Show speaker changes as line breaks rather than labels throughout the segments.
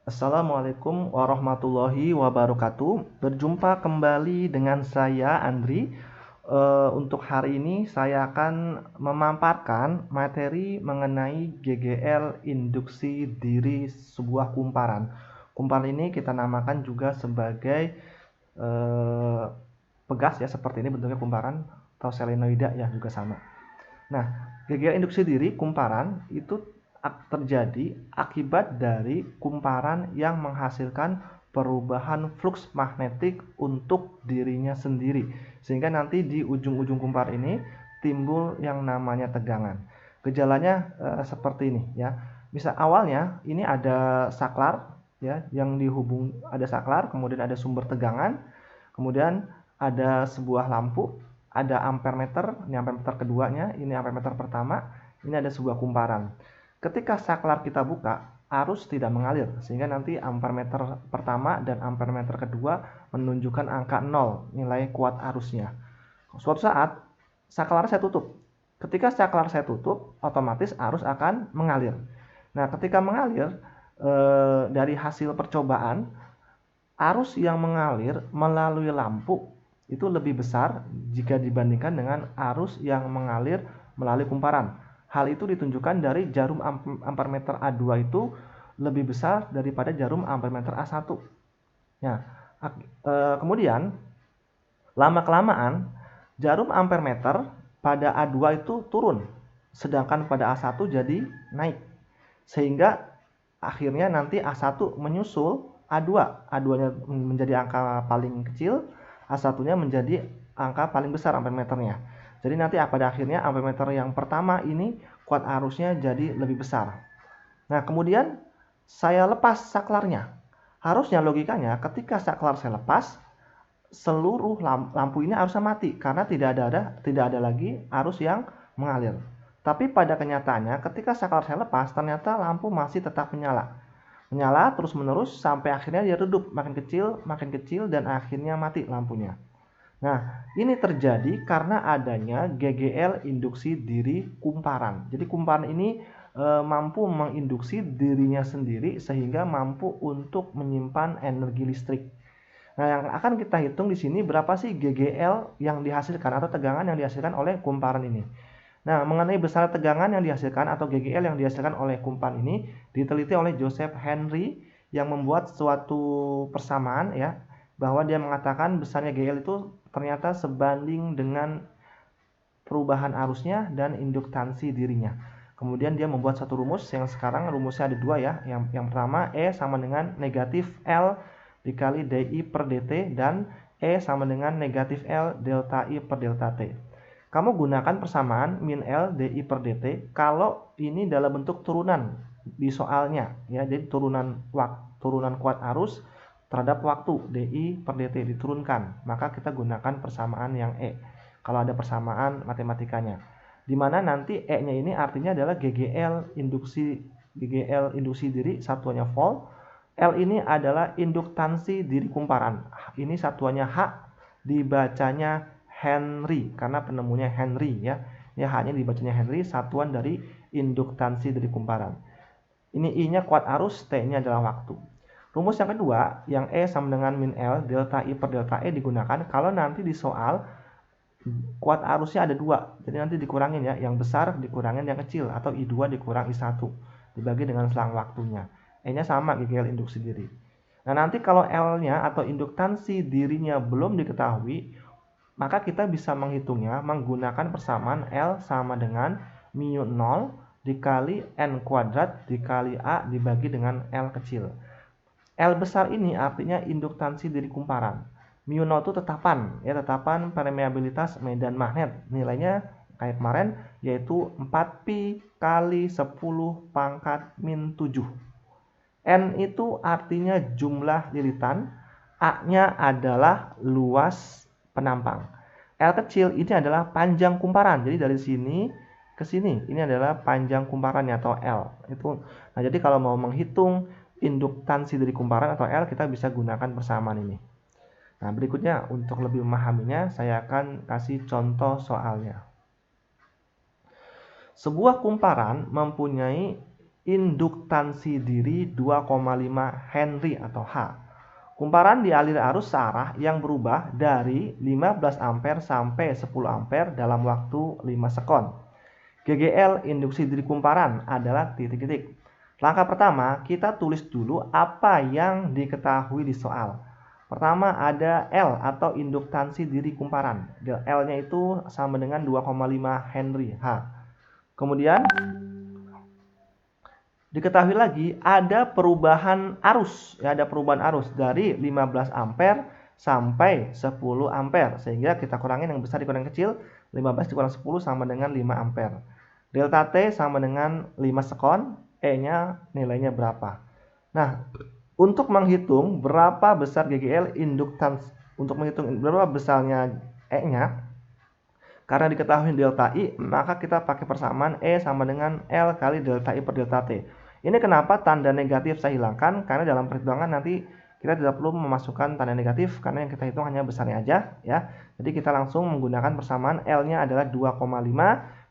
Assalamualaikum warahmatullahi wabarakatuh. Berjumpa kembali dengan saya Andri. Untuk hari ini saya akan memaparkan materi mengenai GGL induksi diri sebuah kumparan. Kumparan ini kita namakan juga sebagai pegas ya, seperti ini bentuknya kumparan, atau selenoida ya juga sama. Nah, GGL induksi diri kumparan itu terjadi akibat dari kumparan yang menghasilkan perubahan flux magnetik untuk dirinya sendiri, sehingga nanti di ujung-ujung kumparan ini timbul yang namanya tegangan. Gejalanya seperti ini ya. Bisa awalnya ini ada saklar ya, yang ada saklar, kemudian ada sumber tegangan, kemudian ada sebuah lampu, ada ampermeter, ini ampermeter keduanya, ini ampermeter pertama, ini ada sebuah kumparan. Ketika saklar kita buka, arus tidak mengalir, sehingga nanti ampermeter pertama dan ampermeter kedua menunjukkan angka 0, nilai kuat arusnya. Suatu saat, saklar saya tutup. Ketika saklar saya tutup, otomatis arus akan mengalir. Nah, ketika mengalir, dari hasil percobaan, arus yang mengalir melalui lampu itu lebih besar jika dibandingkan dengan arus yang mengalir melalui kumparan. Hal itu ditunjukkan dari jarum ampermeter A2 itu lebih besar daripada jarum ampermeter A1. Nah, kemudian lama-kelamaan jarum ampermeter pada A2 itu turun, sedangkan pada A1 jadi naik. Sehingga akhirnya nanti A1 menyusul A2. A2-nya menjadi angka paling kecil, A1-nya menjadi angka paling besar ampermeternya. Jadi nanti pada akhirnya ampermeter yang pertama ini kuat arusnya jadi lebih besar. Nah, kemudian saya lepas saklarnya. Harusnya logikanya ketika saklar saya lepas, seluruh lampu ini harusnya mati karena tidak ada lagi arus yang mengalir. Tapi pada kenyataannya ketika saklar saya lepas, ternyata lampu masih tetap menyala. Menyala terus-menerus sampai akhirnya dia redup, makin kecil dan akhirnya mati lampunya. Nah, ini terjadi karena adanya GGL induksi diri kumparan. Jadi kumparan ini mampu menginduksi dirinya sendiri sehingga mampu untuk menyimpan energi listrik. Nah, yang akan kita hitung di sini berapa sih GGL yang dihasilkan atau tegangan yang dihasilkan oleh kumparan ini. Nah, mengenai besar tegangan yang dihasilkan atau GGL yang dihasilkan oleh kumparan ini diteliti oleh Joseph Henry yang membuat suatu persamaan ya, bahwa dia mengatakan besarnya GGL itu ternyata sebanding dengan perubahan arusnya dan induktansi dirinya. Kemudian dia membuat satu rumus yang sekarang rumusnya ada dua ya. Yang pertama E sama dengan negatif L dikali DI per DT dan E sama dengan negatif L delta I per delta T. Kamu gunakan persamaan min L DI per DT kalau ini dalam bentuk turunan di soalnya ya. Jadi turunan kuat arus terhadap waktu DI per DT diturunkan, maka kita gunakan persamaan yang E kalau ada persamaan matematikanya, dimana nanti E nya ini artinya adalah GGL induksi diri, satuannya volt. L ini adalah induktansi diri kumparan, ini satuannya H, dibacanya Henry karena penemunya Henry ya. Ya, H-nya dibacanya Henry, satuan dari induktansi dari kumparan. Ini I-nya kuat arus, T-nya adalah waktu. Rumus yang kedua, yang E sama dengan min L delta I per delta E digunakan kalau nanti di soal kuat arusnya ada dua. Jadi nanti dikurangin ya, yang besar dikurangin yang kecil atau I2 dikurang I1 dibagi dengan selang waktunya. E-nya sama GGL induksi diri. Nah, nanti kalau L-nya atau induktansi dirinya belum diketahui, maka kita bisa menghitungnya menggunakan persamaan L sama dengan mu 0 dikali N kuadrat dikali A dibagi dengan L kecil. L besar ini artinya induktansi diri kumparan. Mu 0 itu tetapan permeabilitas medan magnet. Nilainya kayak kemarin yaitu 4pi kali 10 pangkat min 7. N itu artinya jumlah lilitan, A-nya adalah luas penampang. L kecil ini adalah panjang kumparan. Jadi dari sini ke sini ini adalah panjang kumparannya atau L. Nah, jadi kalau mau menghitung induktansi dari kumparan atau L, kita bisa gunakan persamaan ini. Nah, berikutnya untuk lebih memahaminya saya akan kasih contoh soalnya. Sebuah kumparan mempunyai induktansi diri 2,5 Henry atau H. Kumparan dialiri arus searah yang berubah dari 15 ampere sampai 10 ampere dalam waktu 5 sekon. GGL induksi diri kumparan adalah titik-titik. Langkah pertama, kita tulis dulu apa yang diketahui di soal. Pertama ada L atau induktansi diri kumparan. L-nya itu sama dengan 2,5 Henry H. Kemudian diketahui lagi ada perubahan arus, ya, ada perubahan arus dari 15 ampere sampai 10 ampere, sehingga kita kurangin yang besar dikurangi kecil, 15 dikurang 10 sama dengan 5 ampere. Delta T sama dengan 5 sekon, E-nya nilainya berapa. Nah, untuk menghitung berapa besar GGL induktans, untuk menghitung berapa besarnya E-nya, karena diketahui delta I, maka kita pakai persamaan E sama dengan L kali delta I per delta T. Ini kenapa tanda negatif saya hilangkan, karena dalam perhitungan nanti kita tidak perlu memasukkan tanda negatif, karena yang kita hitung hanya besarnya aja, ya. Jadi kita langsung menggunakan persamaan L-nya adalah 2,5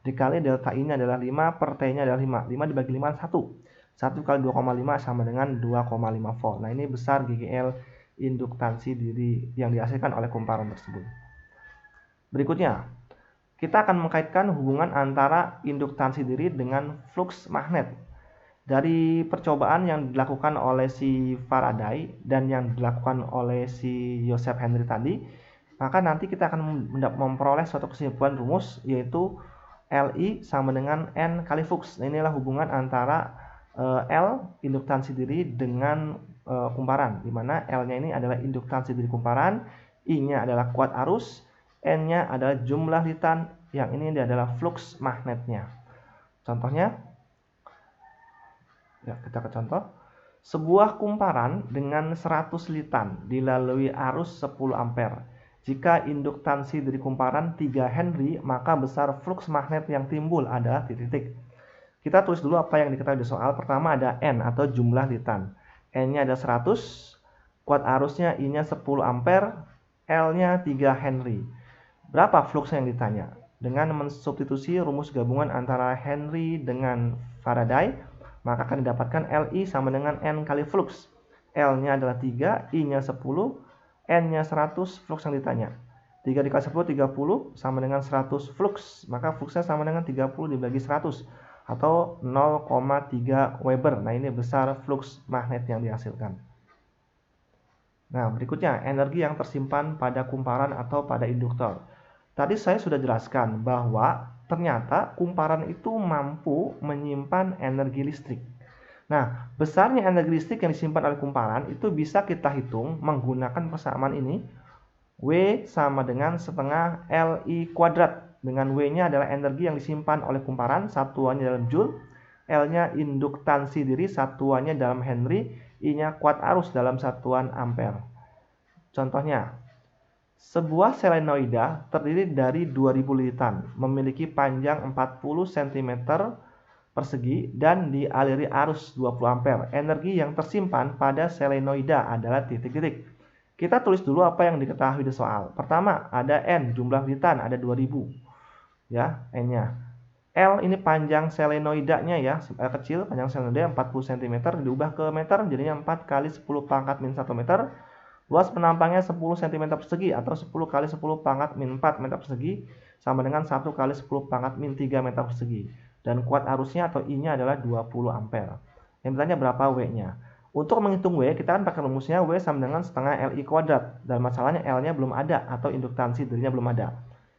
dikali delta I-nya adalah 5 per T-nya adalah 5. 5 dibagi 5 1. 1 kali 2,5 sama dengan 2,5 volt. Nah, ini besar GGL induktansi diri yang dihasilkan oleh kumparan tersebut. Berikutnya, kita akan mengkaitkan hubungan antara induktansi diri dengan flux magnet. Dari percobaan yang dilakukan oleh si Faraday dan yang dilakukan oleh si Joseph Henry tadi, maka nanti kita akan memperoleh suatu kesimpulan rumus, yaitu Li sama dengan N kali flux. Nah, inilah hubungan antara L induktansi diri dengan kumparan, di mana L-nya ini adalah induktansi diri kumparan, I-nya adalah kuat arus, N-nya adalah jumlah litan, yang ini adalah flux magnetnya. Contohnya, ya, kita ke contoh. Sebuah kumparan dengan 100 litan dilalui arus 10 ampere. Jika induktansi dari kumparan 3 Henry, maka besar flux magnet yang timbul adalah titik-titik. Kita tulis dulu apa yang diketahui di soal. Pertama ada N atau jumlah litan. N-nya ada 100, kuat arusnya I-nya 10 ampere, L-nya 3 Henry. Berapa flux yang ditanya? Dengan mensubstitusi rumus gabungan antara Henry dengan Faraday, maka akan didapatkan Li sama dengan N kali flux. L-nya adalah 3, I-nya 10, N-nya 100, flux yang ditanya. 3 dikali 10, 30, sama dengan 100 flux. Maka fluxnya sama dengan 30 dibagi 100, atau 0,3 Weber. Nah, ini besar flux magnet yang dihasilkan. Nah, berikutnya energi yang tersimpan pada kumparan atau pada induktor. Tadi saya sudah jelaskan bahwa ternyata kumparan itu mampu menyimpan energi listrik. Nah, besarnya energi listrik yang disimpan oleh kumparan itu bisa kita hitung menggunakan persamaan ini. W sama dengan setengah Li kuadrat. Dengan W-nya adalah energi yang disimpan oleh kumparan, satuannya dalam Joule. L-nya induktansi diri, satuannya dalam Henry. I-nya kuat arus dalam satuan ampere. Contohnya, sebuah selenoida terdiri dari 2000 litan, memiliki panjang 40 cm persegi dan dialiri arus 20 ampere. Energi yang tersimpan pada selenoida adalah titik-titik. Kita tulis dulu apa yang diketahui di soal. Pertama, ada N, jumlah litan, ada 2000. Ya, N-nya. L ini panjang selenoidanya ya, kecil, panjang selenoida 40 cm, diubah ke meter, jadinya 4 kali 10 pangkat min 1 meter. Luas penampangnya 10 cm persegi atau 10 kali 10 pangkat min 4 meter persegi sama dengan 1 kali 10 pangkat min 3 meter persegi. Dan kuat arusnya atau I-nya adalah 20 ampere. Yang ditanya berapa W-nya. Untuk menghitung W, kita kan pakai rumusnya W sama dengan setengah Li kuadrat. Dan masalahnya L-nya belum ada atau induktansi dirinya belum ada.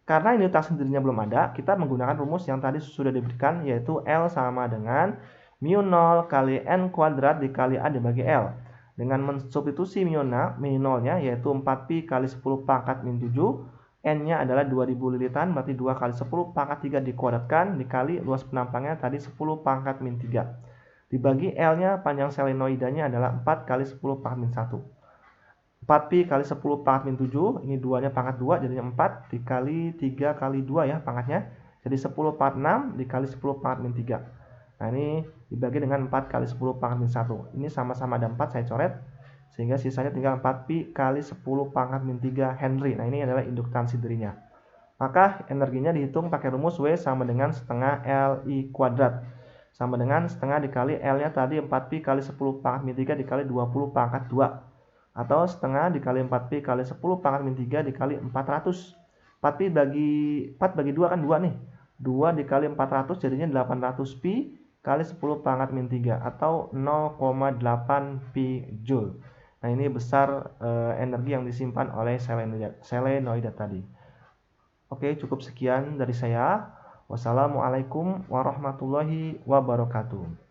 Karena induktansi dirinya belum ada, kita menggunakan rumus yang tadi sudah diberikan, yaitu L sama dengan mu 0 kali N kuadrat dikali A dibagi L. Dengan mensubstitusi mu 0-nya yaitu 4pi kali 10 pangkat min 7, N-nya adalah 2000 lilitan, berarti 2 kali 10 pangkat 3 dikuadratkan, dikali luas penampangnya tadi 10 pangkat min 3. Dibagi L-nya, panjang selenoidanya adalah 4 kali 10 pangkat min 1. 4pi kali 10 pangkat min 7, ini 2-nya pangkat 2, jadinya 4, dikali 3 kali 2 ya pangkatnya. Jadi 10 pangkat 6, dikali 10 pangkat min 3. Nah, ini dibagi dengan 4 kali 10 pangkat min 1. Ini sama-sama ada 4, saya coret. Sehingga sisanya tinggal 4pi kali 10 pangkat min 3 Henry. Nah, ini adalah induktansi dirinya. Maka energinya dihitung pakai rumus W sama dengan setengah Li kuadrat. sama dengan setengah dikali L-nya tadi 4pi kali 10 pangkat min 3 dikali 20 pangkat 2. Atau setengah dikali 4pi kali 10 pangkat min 3 dikali 400. 4pi bagi 4 bagi 2 kan 2 nih. 2 dikali 400 jadinya 800pi kali 10 pangkat min 3 atau 0,8 pi joule. Nah, ini besar energi yang disimpan oleh selenoida tadi. Oke, cukup sekian dari saya. Wassalamualaikum warahmatullahi wabarakatuh.